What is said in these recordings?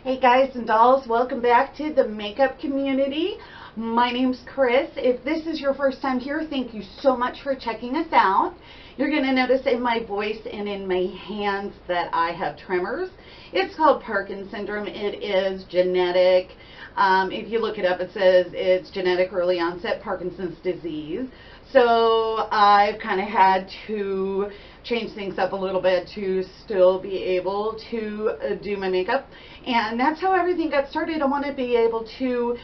Hey guys and dolls, welcome back to the makeup community. My name's Chris. If this is your first time here, thank you so much for checking us out. You're going to notice in my voice and in my hands that I have tremors. It's called Parkinson's syndrome. It is genetic. If you look it up, it says it's genetic early onset Parkinson's disease. So I've kind of had to change things up a little bit to still be able to do my makeup. And that's how everything got started. I want to be able to,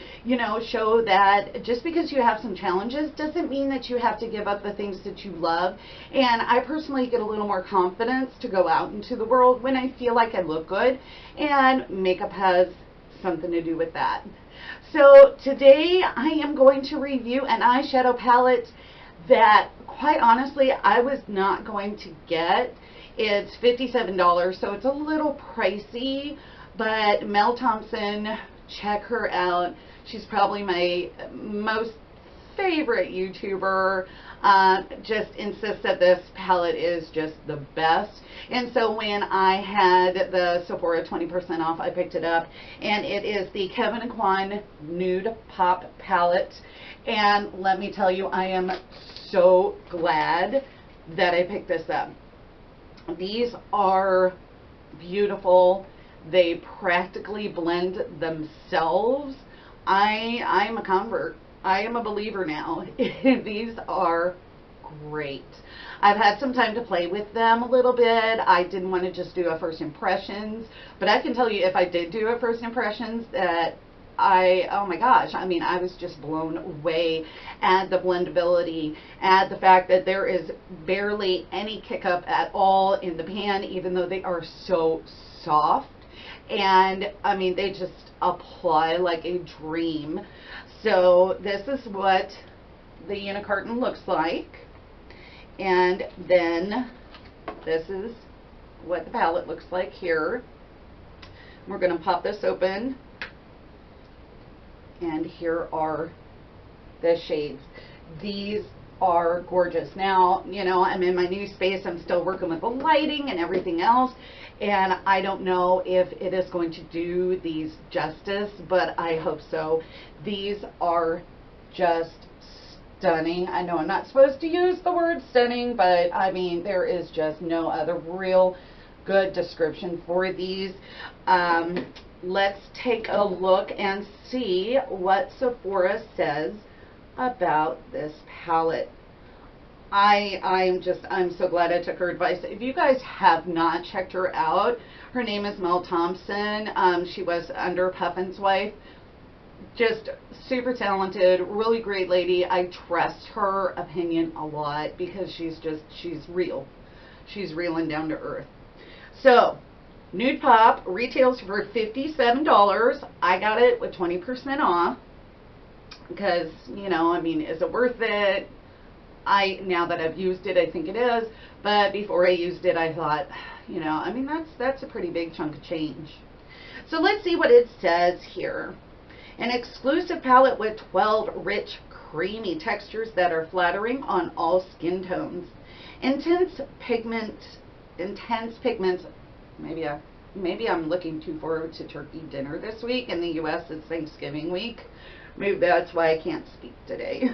show that just because you have some challenges doesn't mean that you have to give up the things that you love. And I personally get a little more confidence to go out into the world when I feel like I look good. And makeup has something to do with that. So today I am going to review an eyeshadow palette that, quite honestly, I was not going to get. It's $57, so it's a little pricey, but Mel Thompson, check her out. She's probably my most favorite YouTuber. Just insists that this palette is just the best. And so when I had the Sephora 20% off, I picked it up, and it is the Kevyn Aucoin Nude Pop palette. And let me tell you, I am so glad that I picked this up. These are beautiful. They practically blend themselves. I'm a convert. I am a believer now. These are great. I've had some time to play with them a little bit. I didn't want to just do a first impressions, but I can tell you if I did do a first impressions that oh my gosh, I mean, I was just blown away at the blendability, at the fact that there is barely any kick up at all in the pan, even though they are so soft. And I mean, they just apply like a dream. So this is what the unicarton looks like. And then this is what the palette looks like here. We're going to pop this open. And here are the shades. These are gorgeous. Now, I'm in my new space. I'm still working with the lighting and everything else. And I don't know if it is going to do these justice, but I hope so. These are just stunning. I know I'm not supposed to use the word stunning, but I mean, there is just no other real good description for these. Let's take a look and see what Sephora says about this palette. I'm so glad I took her advice. If you guys have not checked her out, her name is Mel Thompson. She was under Puffin's wife. Just super talented, really great lady. I trust her opinion a lot because she's real. She's real and down to earth. So, Nude Pop retails for $57. I got it with 20% off because, I mean, is it worth it? Now that I've used it, I think it is. But before I used it, I thought, I mean, that's a pretty big chunk of change. So let's see what it says here. An exclusive palette with 12 rich, creamy textures that are flattering on all skin tones. Intense pigments. Maybe I'm looking too forward to turkey dinner this week. In the U.S., it's Thanksgiving week. Maybe that's why I can't speak today.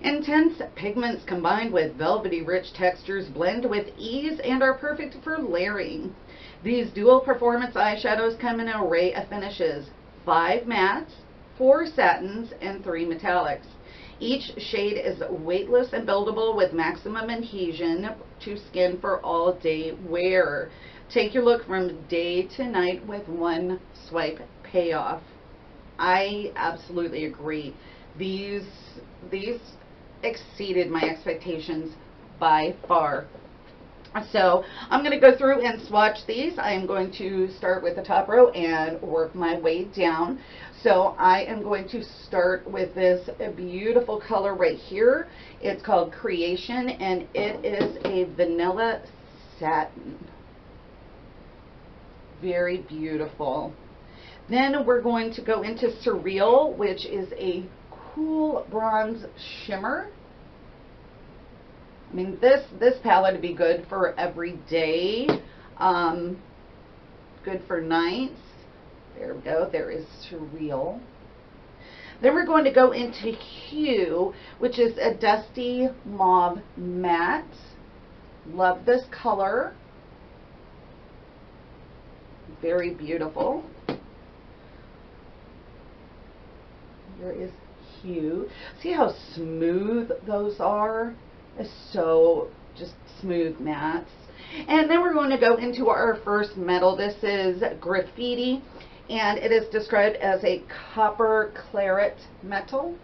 Intense pigments combined with velvety rich textures blend with ease and are perfect for layering. These dual performance eyeshadows come in an array of finishes: 5 mattes, 4 satins, and 3 metallics. Each shade is weightless and buildable with maximum adhesion to skin for all day wear. Take your look from day to night with one swipe payoff. I absolutely agree. These exceeded my expectations by far. So I'm going to go through and swatch these. I am going to start with the top row and work my way down. So I am going to start with this beautiful color right here. It's called Creation, and it is a vanilla satin. Very beautiful. Then we're going to go into Surreal, which is a cool bronze shimmer. I mean, this palette would be good for every day. Good for nights. There go. There is Surreal. Then we're going to go into Hue, which is a dusty mauve matte. Love this color. Very beautiful. Here is Hue. See how smooth those are? It's so just smooth mattes. And then we're going to go into our first metal. This is Graffiti, and it is described as a copper claret metal.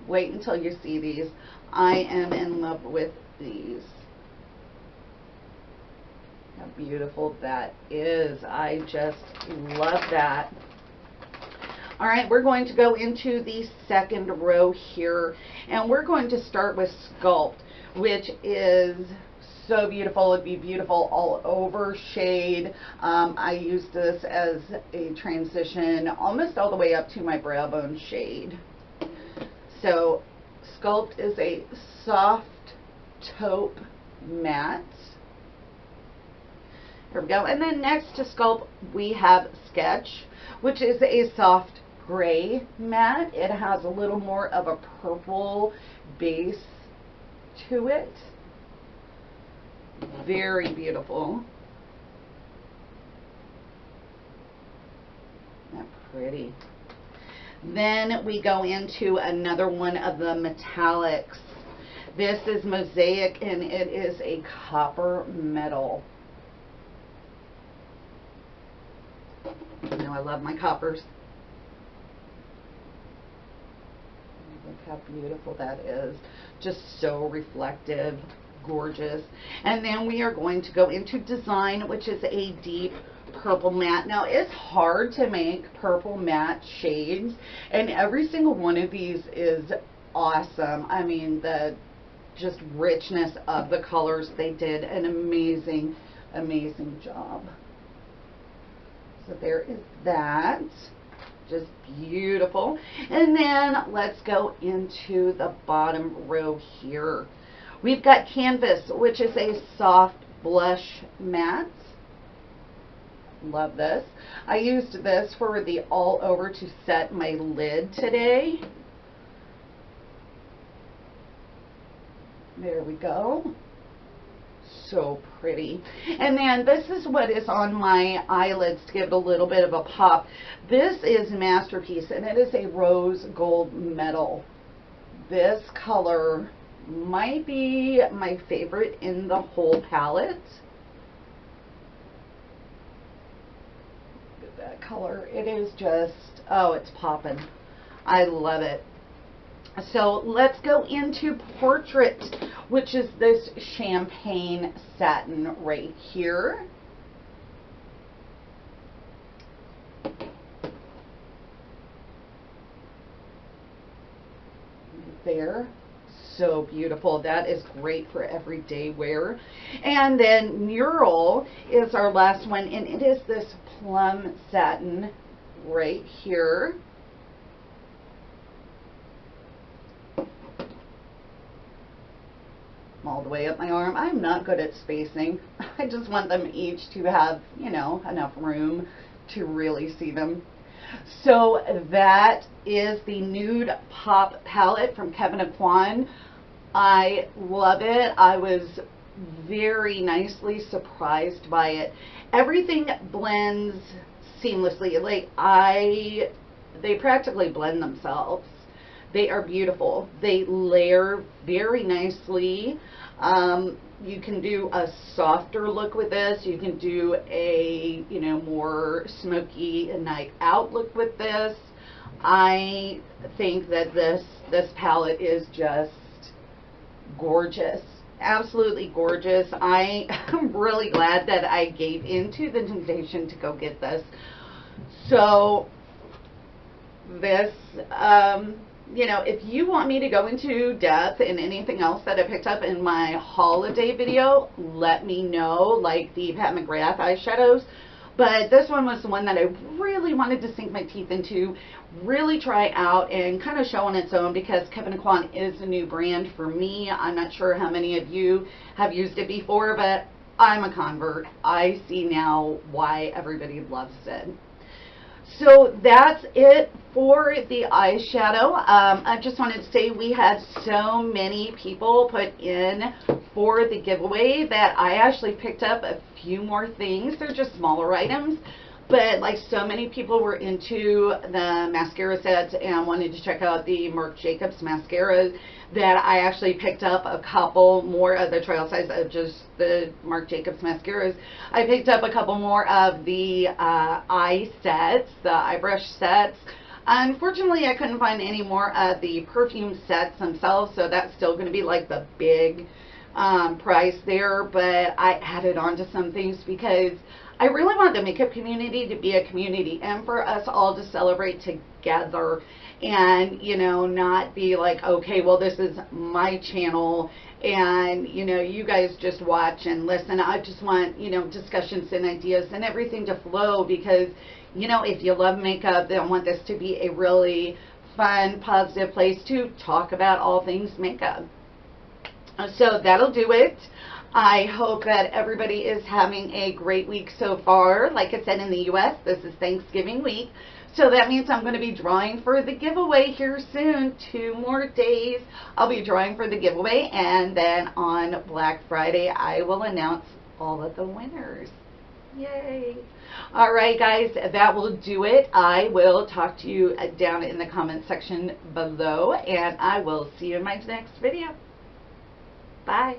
Wait until you see these. I am in love with these. How beautiful that is. I just love that. All right, we're going to go into the second row here, and we're going to start with Sculpt, which is so beautiful. It'd be beautiful all over shade. I use this as a transition almost all the way up to my brow bone shade. So Sculpt is a soft taupe matte. Here we go. And then next to Sculpt we have Sketch, which is a soft gray matte. It has a little more of a purple base to it. Very beautiful. Isn't that pretty? Then we go into another one of the metallics. This is Mosaic, and it is a copper metal. You know I love my coppers. Look how beautiful that is. Just so reflective, gorgeous. And then we are going to go into Design, which is a deep purple matte. Now it's hard to make purple matte shades, and every single one of these is awesome. I mean, the just richness of the colors, they did an amazing job. So there is that. Just beautiful. And then let's go into the bottom row here. We've got Canvas, which is a soft blush matte. Love this. I used this for the all over to set my lid today. There we go. So pretty. And then this is what is on my eyelids to give it a little bit of a pop. This is Masterpiece, and it is a rose gold metal. This color might be my favorite in the whole palette. Look at that color. It is just, oh, it's popping. I love it. So let's go into Portrait, which is this champagne satin right here. There. So beautiful. That is great for everyday wear. And then Mural is our last one, and it is this plum satin right here. All the way up my arm. I'm not good at spacing. I just want them each to have, you know, enough room to really see them. So that is the Nude Pop palette from Kevyn Aucoin. I love it. I was very nicely surprised by it. Everything blends seamlessly. Like they practically blend themselves. They are beautiful. They layer very nicely. You can do a softer look with this. You can do a, you know, more smoky night out look with this. I think that this palette is just gorgeous. Absolutely gorgeous. I am really glad that I gave into the temptation to go get this. So this, you know, if you want me to go into depth in anything else that I picked up in my holiday video, let me know, like the Pat McGrath eyeshadows. But this one was the one that I really wanted to sink my teeth into, really try out and kind of show on its own, because Kevyn Aucoin is a new brand for me. I'm not sure how many of you have used it before, but I'm a convert. I see now why everybody loves it. So that's it for the eyeshadow. I just wanted to say we had so many people put in for the giveaway that I actually picked up a few more things. They're just smaller items, but like so many people were into the mascara sets and wanted to check out the Marc Jacobs mascaras that I actually picked up a couple more of the trial size of just the Marc Jacobs mascaras. I picked up a couple more of the eye sets, the eye brush sets. Unfortunately, I couldn't find any more of the perfume sets themselves, so that's still going to be like the big price there, but I added on to some things because I really want the makeup community to be a community and for us all to celebrate together and, you know, not be like, okay, well, this is my channel and, you know, you guys just watch and listen. I just want, you know, discussions and ideas and everything to flow because, you know, if you love makeup, then I want this to be a really fun, positive place to talk about all things makeup. So that'll do it. I hope that everybody is having a great week so far. Like I said, in the U.S., this is Thanksgiving week. So that means I'm going to be drawing for the giveaway here soon. 2 more days. I'll be drawing for the giveaway. And then on Black Friday, I will announce all of the winners. Yay. All right, guys, that will do it. I will talk to you down in the comment section below. And I will see you in my next video. Bye.